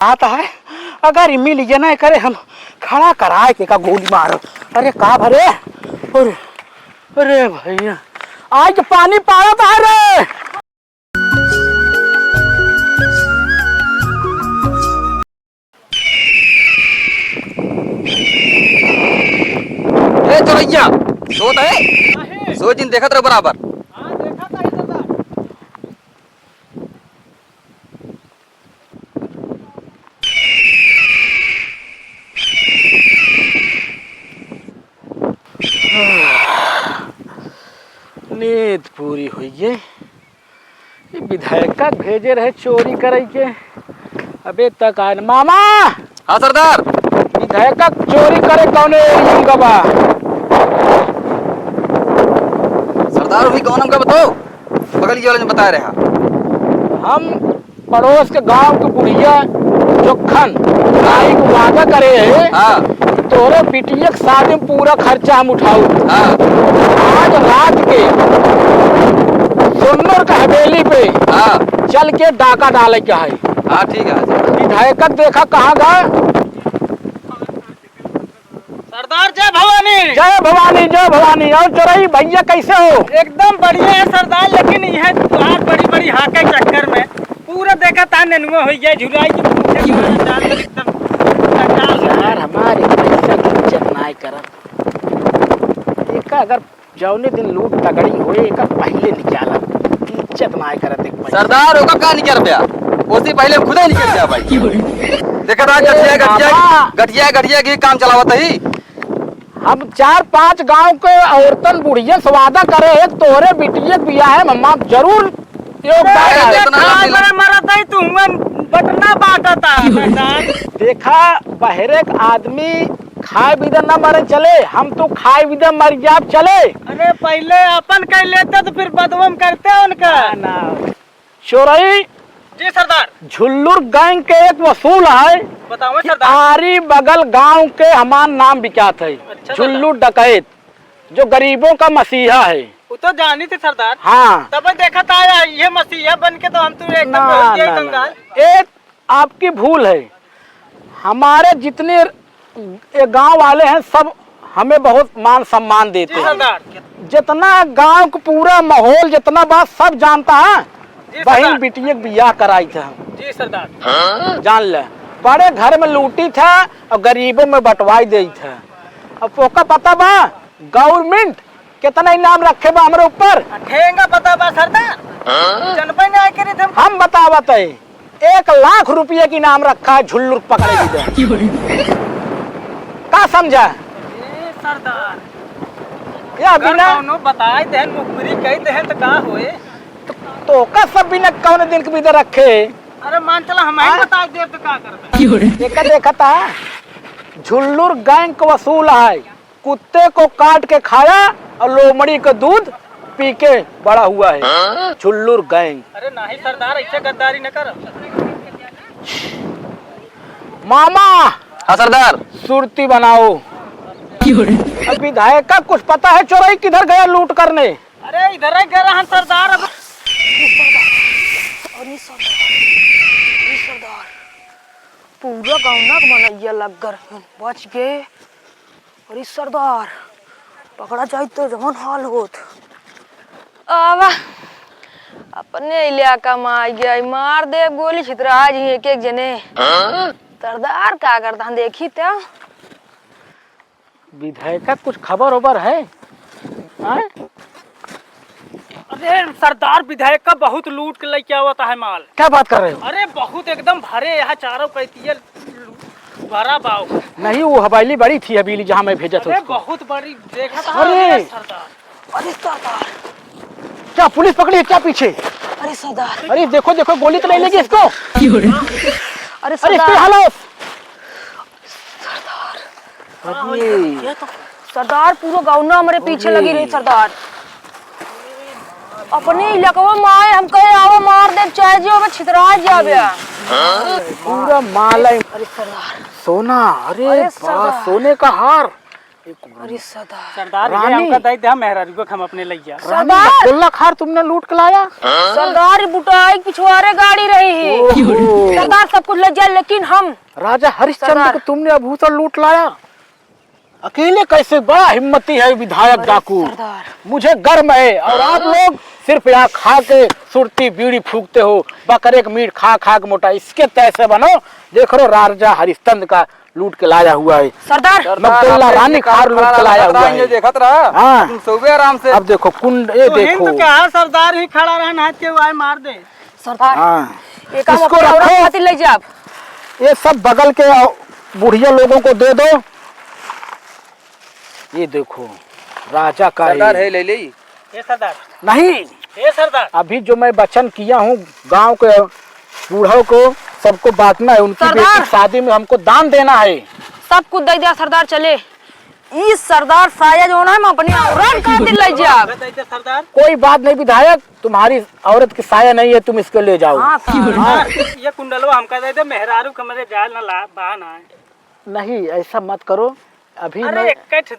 आता है अगर मिल जे ना करे हम खड़ा कराए के का गोली मारो। अरे का भरे अरे अरे भैया आज पानी पाया था रे। ए चोरैया सोत है सो जिन देखत रहो बराबर। हां देखा था इधर दा। नींद पूरी हुई है। ये विधायक का भेजे रहे चोरी करे के अबे तक आए मामा। हाँ सरदार। विधायक का चोरी करे कौने गवा सरदार भी कौन हमका बताओ बगल वाले ने बताया रहा। हम पड़ोस के गांव के बुढ़िया जोखन नाई को वादा करे है। हाँ तोरे बिटिया के शादी में पूरा खर्चा हम उठाऊ। हाँ आज रात के सुन्नर का हवेली पे हाँ चल के डाका डाले के है। हाँ ठीक है विधायक देखा कहाँ गए। सरदार जय भवानी। जय भवानी जय भवानी। और चोरई भैया कैसे हो? एकदम बढ़िया है सरदार, लेकिन यह बात बड़ी बड़ी हाके चक्कर में पूरा देखा था नेनुआ हो गया झुराई की पूछे एकदम यार हमारे पैसा की इज्जत नहीं करत। एक अगर जौने दिन लूट तगड़ी होए एक पहले निकाला इज्जत नहीं करत। एक पैसा सरदार होगा का नहीं कर पाया उसी पहले खुद ही निकल गया भाई। देखा था गठिया गठिया गठिया गठिया की काम चलावत ही। हम 4-5 गांव के औरतन बुढ़िया से वादा करे एक तोरे बिटिया बिया है मम्मा जरूर बटना बांटा था सरदार। देखा बहरे के आदमी खाए बिदर न मरे चले, हम तो खाए बिदर मर जाब चले। अरे पहले अपन कर लेते तो फिर बदवम करते उनका ना चोरई। जी सरदार। झुल्लुर गैंग के एक वसूल है। बताओ सरदार। आरी बगल गांव के हमार नाम बिकात है। अच्छा झुल्लुर डकैत जो गरीबों का मसीहा है। वो तो जानी थी सरदार। हाँ तब देखा था ये मसीहा बन के तो हम तो एकदम कंगाल। एक आपकी भूल है। हमारे जितने ये गांव वाले हैं सब हमें बहुत मान सम्मान देते हैं। सरदार जितना गांव का पूरा माहौल जितना बात सब जानता है। बहन बिटिया बियाह कराई था। जी सरदार। जान ले बड़े घर में लूटी था और गरीबों में बंटवाई दी था। अब पोका पता बा गवर्नमेंट कितना इनाम रखे बा हमारे ऊपर ठेंगा पता बा सरदार। जनपद ने आके थे हम बतावत है 1 लाख रुपये की इनाम रखा है। झुल्लुर पकड़ेगी का समझा सरदार। या बिना बताए दे मुखबरी कही दे तो का होए तो का सब बिना कौन दिन के भीतर रखे। अरे मान चला हम ही बता दे तो का करते। एक देखा था झुल्लुर गैंग का वसूल है। कुत्ते को काट के खाया और लोमड़ी का दूध पी के बड़ा हुआ है झुल्लुर गैंग। अरे नहीं सरदार ऐसे गद्दारी न कर। मामा। हाँ सरदार। सुरती बनाओ। विधायक का कुछ पता है चोरई किधर गया लूट करने? अरे इधर ही गया रहा सरदार। सरदार पूरा गाँव ना मनैया लग कर बच गए। अरे सरदार पकड़ा जाए तो जवन हाल होत। अब अपने इलाका में आ गया मार दे गोली छितरा जी एक एक जने। सरदार क्या करता हम देखी तो विधायक का कुछ खबर ओबर है? अरे सरदार विधायक का बहुत लूट के लेके आवता है माल। क्या बात कर रहे हो? अरे बहुत एकदम भरे यहाँ चारों कैतिये भरा बाव। नहीं वो हवेली बड़ी थी हवेली जहाँ मैं भेजा था। अरे बहुत बड़ी देखा था अरे सरदार। अरे सरदार क्या पुलिस पकड़ी है क्या पीछे? अरे सरदार अरे देखो देखो गोली तो नहीं लगी इसको। अरे अरे सरदार इसकी हालत। ये तो सरदार पूरा गाँव ना हमारे पीछे लगी रही। सरदार अपने इलाका में माए हम कहे आओ मार दे चाहे जो मैं छितरा जावे। पूरा माल है। अरे सरदार सोना। अरे सोने का हार अरे सरदार सरदार ये रानी। हमका दई दे मेहरारू को हम अपने लइया। रानी गोल्ला खार तुमने लूट के लाया। सरदार बुटाई पिछवाड़े गाड़ी रही है। ओहो। सरदार सब कुछ ले जाए लेकिन हम राजा हरिश्चंद्र सरदार। को तुमने आभूषण लूट लाया अकेले कैसे? बड़ा हिम्मती है विधायक डाकू। सरदार मुझे गर्व है। और आप लोग सिर्फ यहाँ खा के सुरती बीड़ी फूकते हो, बकरे का मीट खा खा के मोटा। इसके तैसे बनो। देख रो राजा हरिश्चंद्र का लूट के लाया हुआ है। सरदार गोल्ला रानी खार लूट के लाया हुआ है। देखत रहा। हाँ। तुम सोवे आराम से। अब देखो कुंड, ये तो देखो। हिंद का सरदार ही खड़ा रहना हाथ के वाय मार दे। सरदार हाँ, ये काम इसको अपने औरत रखो। खातिर ले जाए आप। ये सब बगल के बुढ़िया लोगों को दे दो। ये देखो राजा का सरदार ये। है ले ले। ये सरदार नहीं, ये सरदार अभी जो मैं वचन किया हूँ गांव के बूढ़ों को सबको बांटना है। उनकी सरदार। बेटी की शादी में हमको दान देना है। सब कुछ दे दिया सरदार। चले इस सरदार साया जो ना हम अपनी औरत खातिर ले जाए आप। दई दे सरदार। कोई बात नहीं विधायक, तुम्हारी औरत की साया नहीं है, तुम इसको ले जाओ। हाँ सरदार ये कुंडलवा हमका दई दे मेहरारू के मरे जाल ना ला बहाना है। नहीं ऐसा मत करो। अभी अरे मैं इकट्ठ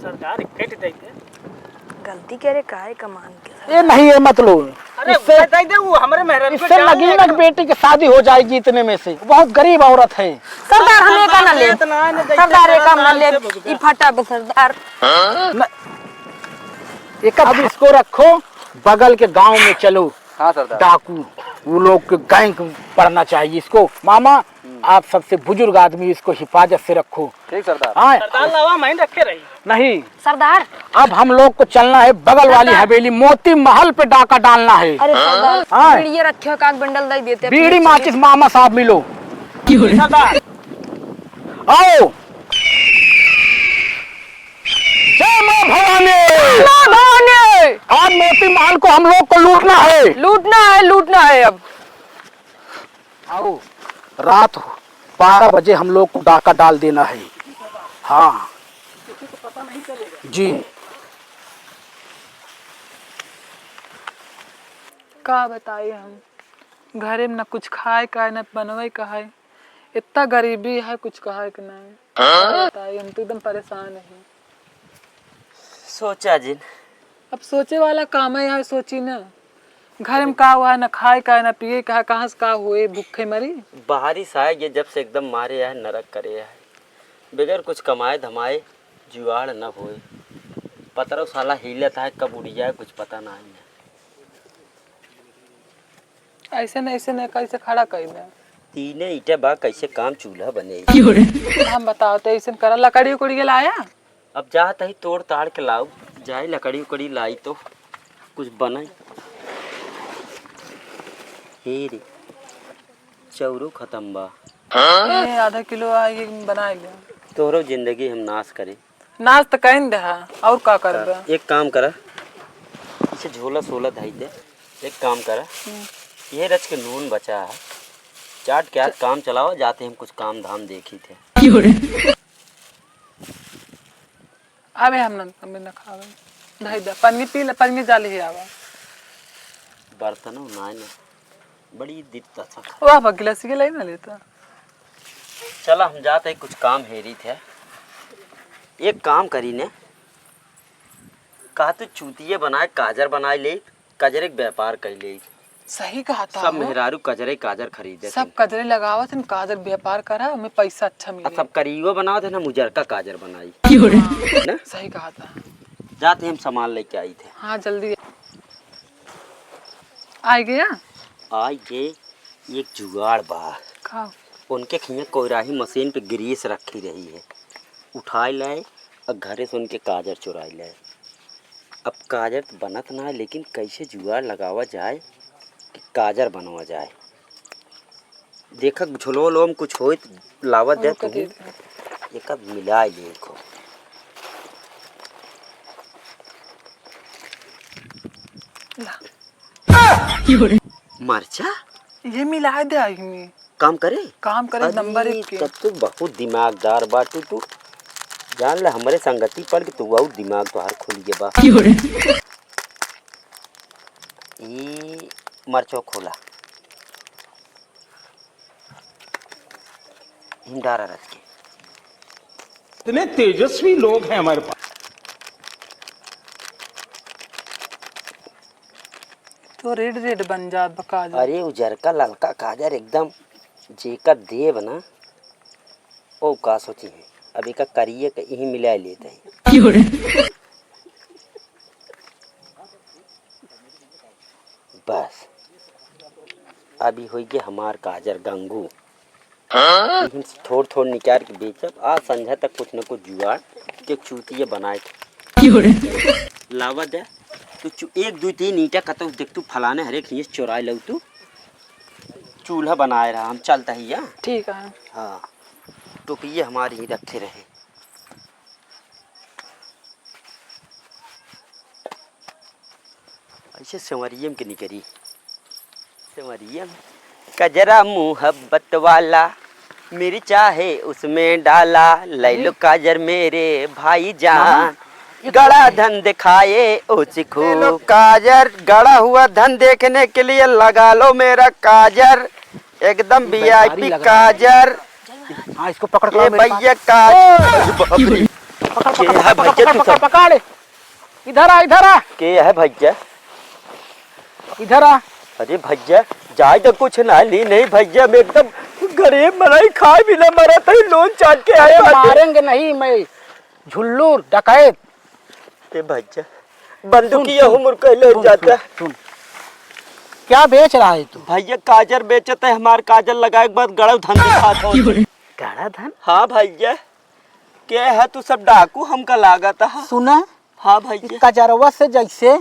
सरदार इकट्ठ दई दे। गलती करे काहे कमान के। ये नहीं है मत लो। अरे इससे दई दे वो हमारे मेहरारू को इससे जाल लगी नहीं ना कि बेटी की शादी हो जाएगी इतने में से। बहुत गरीब औरत है। सरदार हम एक ना ले। इतना है ना दई दे सरदार एक काम ना ले। से भुगता। ई फटा पे सरदार। एक अब इसको रखो, बगल के गांव में चलो। हाँ सरदार। डाकू वो लोग के गैंग पड़ना चाहिए इसको। मामा आप सबसे बुजुर्ग आदमी, इसको हिफाजत से रखो। ठीक सरदार। हाँ सरदार लावा मैं रखे रही। नहीं, सरदार अब हम लोग को चलना है बगल वाली हवेली मोती महल पे डाका डालना है। अरे सरदार हाँ। बीड़ी रखे काक बंडल दे देते। बीड़ी माचिस मामा साहब मिलो। सरदार आओ। जय मां भवानी। भवानी आज मोती महल को हम लोग को लूटना है। लूटना है अब। आओ, रात 12 बजे हम लोग को डाका डाल देना है। हाँ जी। का बताइए हम घरे में न कुछ खाए का है न बनवे का है। इतना गरीबी है कुछ कहा कि नहीं। का बताइए हम तो एकदम परेशान है। सोचा जिन अब सोचे वाला काम है सोची ना। घर में का हुआ है न खाए का है न पिए का है। कहाँ से का हुए भूखे मरी। बारिश आए ये जब से एकदम मारे है नरक करे है बगैर कुछ कमाए धमाए जुआड़ न होए। पतरा साला हिलत है कब उड़ जाए कुछ पता नहीं है। ऐसे न कैसे खड़ा कर दे। तीने ईटे बा कैसे काम चूल्हा बने। हम बताओ तो ऐसे करा लकड़ी उकड़ी के लाया। अब जात ही तोड़ ताड़ के लाओ जाए लकड़ी उकड़ी लाई तो कुछ बने। हे रे चौरू खत्म बा। ए, आधा किलो आगे बना लिया। तोहरो जिंदगी हम नाश करे। नाच तो कहीं दे और का कर। एक काम करा इसे झोला सोला धाई दे। एक काम करा ये रच के नून बचा है चाट के आज काम चलाओ जाते हम कुछ काम धाम देखी थे। अबे हम न खावे धाई दे। पन्नी पी ले पन्नी जाली है आवा। बर्तनों ना बड़ी दिक्कत था। वाह बगिलसी के लाई ना लेता। चला हम जाते हैं कुछ काम हेरी थे। एक काम करी ने कहा तो चूतिये बनाए काजर बनाए ले कजरे के व्यापार कर ले। सही कहा था। सब मेहरारू कजरे काजर खरीदे सब कजरे लगावत है काजर व्यापार करा हमें पैसा अच्छा मिले। सब करीबो बनाओ थे ना मुजरका काजर बनाई ना। सही कहा था। जाते हम सामान लेके आई थे। हाँ जल्दी आ गया। आज ये एक जुगाड़ बा खाओ। उनके खिया कोयराही मशीन पे ग्रीस रखी रही है उठाए लाए और घरे से उनके काजर चुराए लाए। अब काजर तो बनत ना है लेकिन कैसे जुगाड़ लगावा जाए कि काजर बनवा जाए। देखा झुलो में कुछ हो लावत दे तू एक मिला देखो। मरचा ये मिला दे आई में काम करे नंबर एक के। तब तो बहुत दिमागदार बाटू तू जान ले हमारे संगति पर कि तू बहुत दिमाग तो हर खुल गया बा। ये मरचो खोला हिंडारा रख के इतने तेजस्वी लोग हैं हमारे पास। तो रेड रेड बन जात बा काजर। अरे उजरका ललका काजर एकदम जेकर देव ना ओ का सोची है अभी का करिए के यही मिला लेते हैं बस अभी हो गया हमार काजर गंगू थोड़ थोड़ निकाल के बेचब आज संझा तक कुछ न कुछ जुआड़ के चूतिए बनाए लावा दे तू एक दो तीन ईटा कत देख तू फलाने हर एक चोराए लो तू चूल्हा बनाए रहा हम चलता ही या ठीक है। हाँ टोपिए हमारी ही रखे रहे ऐसे संवरियम के निकरी संवरियम कजरा मुहब्बत वाला मिर्चा है उसमें डाला लैलो काजर मेरे भाई जान गड़ा धन दिखाए ओ चिखो काजर गड़ा हुआ धन देखने के लिए लगा लो मेरा काजर एकदम वीआईपी काजर। हाँ इसको पकड़ ये भैया काजर पकड़ इधर आ के है भैया इधर आ। अरे भैया जाए तो कुछ ना ली नहीं भैया मैं एकदम गरीब मराई खाए भी ना मरा था लोन चाट के आए मारेंगे नहीं मैं झुल्लू डकैत। ए भैया बंदूकिया उम्र कहले जाता सुन क्या बेच रहा है तू? भैया काजर बेचते है हमारे काजर लगाए के बाद गड़ा धन दिखाता हो गड़ा धन? हाँ भैया क्या है तू सब डाकू हमका लागत है। सुना हाँ भैया कजरवा से जैसे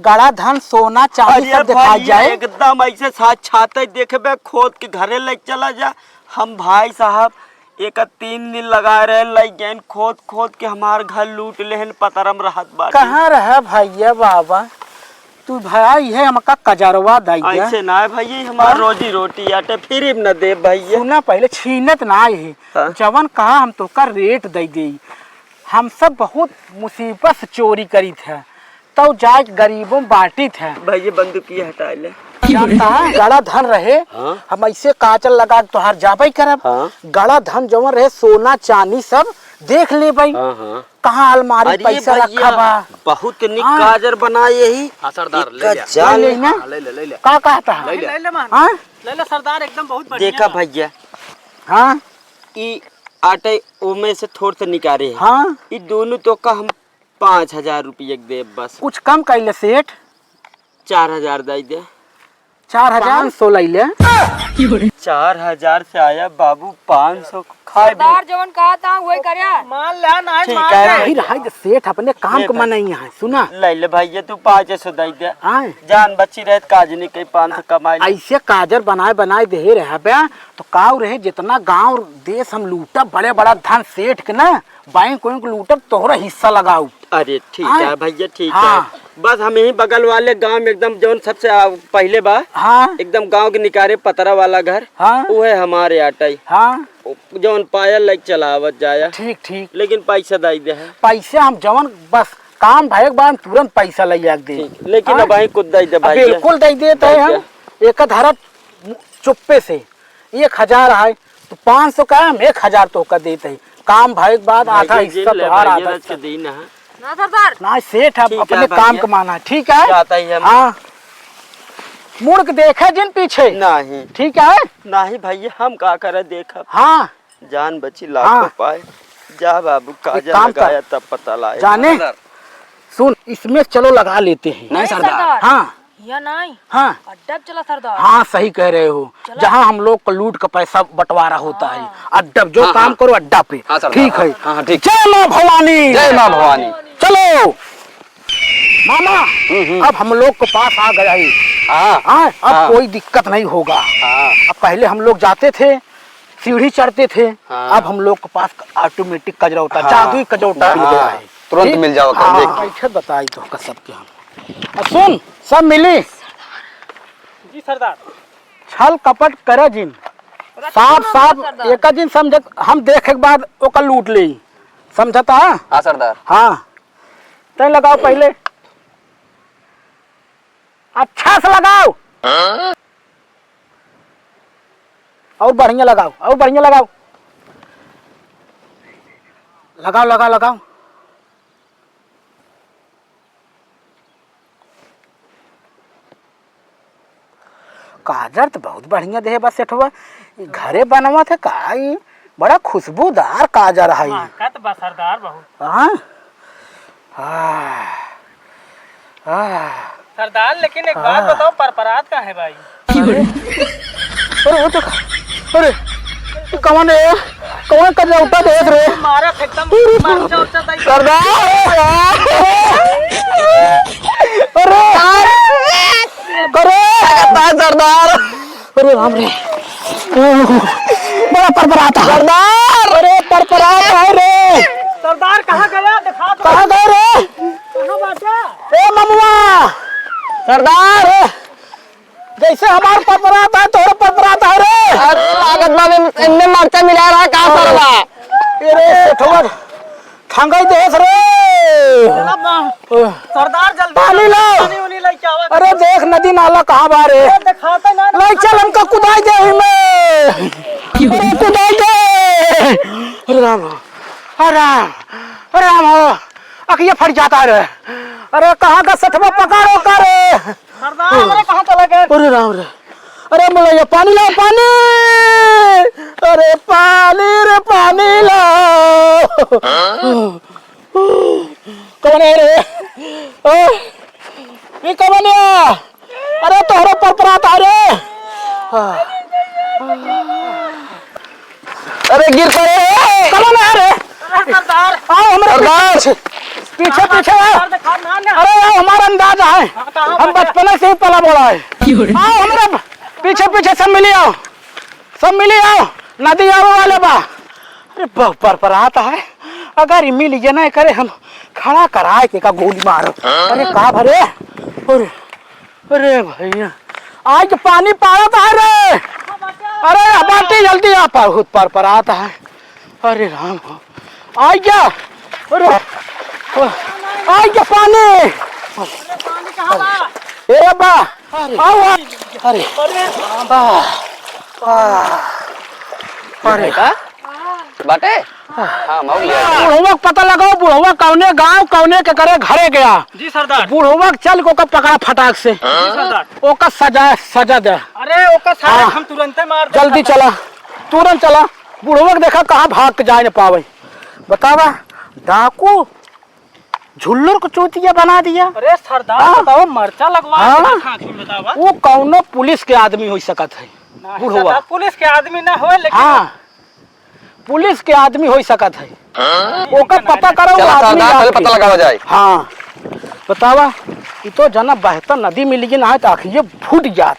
गड़ा धन सोना चांदी सब दिखा जाए एकदम ऐसे साथ छाते देखे खोद के घरे ले चला जा। हम भाई साहब एक 3 दिन लगा रहे लग खोद खोद के हमार घर लूट लेहन पतरम रहत बात। कहाँ रहा भैया बाबा तू भाई है हमका कजरवा दैया ऐसे ना है भैया हमार रोजी रोटी आटे फिर न दे भैया। सुना पहले छीनत ना है हाँ? जवन कहा हम तो का रेट दे दे हम सब बहुत मुसीबत से चोरी करी थे तो जाए गरीबों बांटी थे भैया बंदूकी हटा ले जानता है गड़ा धन रहे। हाँ? हम ऐसे काचल लगा के तोहार जाबई करब। हाँ? गड़ा धन जवन रहे सोना चांदी सब देख ले भाई। हाँ हाँ कहाँ अलमारी अरे पैसा रखा बा बहुत निक हाँ? काजर बनाए यही सरदार ले ना ले का कहता है ले ले मान हाँ ले ले सरदार एकदम बहुत बढ़िया देखा बा। भैया हाँ ई आटे उमे से थोड़ से निकाले है हाँ ई दोनों तो का हम 5000 रुपये दे बस कुछ कम कैले सेठ 4000 दे दे 4500 ले 4000 से आया बाबू 500 खाए भी सरदार जवन कहा था वही करया। मान ले ना ठीक मान है फिर हाय सेठ अपने काम ले के भाई। मनाई है सुना ले ले भैया तू 500 दे दे हाँ जान बच्ची रहे काज नहीं कहीं 500 कमाई ले। ऐसे काजर बनाए बनाए दे रहे बे तो काव रहे जितना गांव देश हम लूटब बड़े बड़ा धन सेठ के ना बैंक को लूटब तोहरा हिस्सा लगाऊ। अरे ठीक हाँ? है भैया ठीक हाँ। है बस हम यही बगल वाले गांव में एकदम जौन सबसे पहले बा हाँ एकदम गांव के निकारे पतरा वाला घर हाँ वो है हमारे आटाई हाँ जौन पायल लग चलावत जाया ठीक ठीक लेकिन पैसा दे दे है पैसे हम जवन बस काम भय के बाद तुरंत पैसा ले दे ठीक लेकिन हाँ? अब भाई खुद दे दे भाई बिल्कुल दे देते हैं हम एक धारा चुप्पे से 1000 है तो 500 का हम 1000 तो का देते हैं काम भय के बाद आधा हिस्सा तुम्हारा आधा के दिन है ना सरदार ना सेठ अब ठीक है अपने भैया। काम कमाना ठीक है जाता ही हम हाँ मुड़ के देखे जिन पीछे नहीं ठीक है नहीं भैया हम का करे देखा हाँ जान बची लाखों हाँ। पाए जा बाबू काजल काम कर। लगाया तब पता लाए जाने सुन इसमें चलो लगा लेते हैं नहीं सरदार हाँ या नहीं हाँ अड्डा चला सरदार। हाँ सही कह रहे हो जहाँ हम लोग को लूट का पैसा बंटवारा होता है अड्डा जो काम करो अड्डा पे हाँ, सरदार, ठीक है हाँ, हाँ, ठीक। जय माँ भवानी जय माँ भवानी। चलो मामा अब हम लोग के पास आ गया है हाँ हाँ अब हाँ। कोई दिक्कत नहीं होगा। हाँ अब पहले हम लोग जाते थे सीढ़ी चढ़ते थे हाँ। अब हम लोग के पास ऑटोमेटिक कजरौटा हाँ। जादुई कजरौटा मिल गया है तुरंत ठीक? मिल जाओ हाँ, देख बैठे बताई तो का सबके हम और सुन सब मिली जी सरदार छल कपट करे जिन साफ साफ एक दिन समझ हम देखे के बाद ओका लूट ले समझता है हाँ सरदार हाँ तय लगाओ पहले अच्छा से लगाओ और बढ़िया लगाओ और बढ़िया लगाओ लगाओ लगाओ लगाओ। काजर तो बहुत बढ़िया दे बस सेठवा, घरे बनवा थे का ई बड़ा खुशबूदार काजर है। महकत बा सरदार बहुत। हाँ हाँ सरदार लेकिन एक बात बताओ, परपरात कहाँ है भाई? अरे वो तो अरे कौन है, कौन कर उठा देख रहे मारा एकदम मरचा उरचा दई। सरदार। अरे अरे सरदार, अरे राम रे बड़ा परपराता सरदार। अरे परपराता है रे सरदार कहाँ गया? दिखा दो। कहाँ गए रे? कहाँ बाटे? ए ममुआ सरदार, जैसे हमार परपराता है तोहरा परपराता है रे। लागत बा इनमें मरचा मिला रहा का सरवा। अरे सेठवा ठंगाई देस रे। सरदार जल्दी पानी लाओ। पानी उनी लेके आओ। अरे देख नदी नाला कहाँ बारे, दिखाते ना। ले चल हमका कुदाई दे में। अरे कुदाई दे। अरे राम अरे राम अरे राम हो अखिया फट जाता रे। अरे कहाँ का सठवा पकड़ो करे। सरदार हमारे कहाँ चला गए? अरे राम रे, अरे मुला पानी लाओ पानी। अरे पानी रे पानी लाओ। कौन है रे? ये कौन है? अरे तोहरा परपराता है रे। अरे गिर पड़े। कौन है रे? सरदार आओ हमारे पीछे पीछे आओ। दिखा ना। अरे आओ, हमारा अंदाज है, हम बचपन से ही पला बोला है। आओ हमारे पीछे पीछे सब मिली आओ, सब मिली आओ, नदी आओ वाले बा। अरे परपराता है, अगर मिल ये नहीं करे हम खड़ा कराए के का गोली मारो। अरे का भरे। अरे अरे भैया आज पानी पारत है रे। अरे बाटी जल्दी आ, बहुत परपराता है। अरे राम हो आई क्या? अरे आई क्या पानी? पानी कहाँ बा? ए बा आओ। अरे अरे का बाटे हाँ मऊ लिया। बुढ़वा पता लगाओ, बुढ़वा कौने गांव कौने के करे घरे गया। जी सरदार। बुढ़वा चल को पकड़ा फटाक से, जी सरदार। ओका सजा दे। अरे ओका सारा हम तुरंत मार दे। जल्दी चला, तुरंत चला। बुढ़वा के देखा कहाँ भाग के जाए न पावे। बतावा डाकू झुल्लर को चोतिया बना दिया। अरे सरदार बताओ, मरचा लगवा हाँ। बतावा। वो कौनो पुलिस के आदमी हो सकत है बुढ़वा। सरदार पुलिस के आदमी ना हो, लेकिन हाँ पुलिस के आदमी हो सकत है। ओका पता करो वो चला आदमी सरदार पहले आके। पता लगावा जाए। हाँ बतावा, ये तो जना बहता नदी में लेकिन आए तो आखिर फूट जात।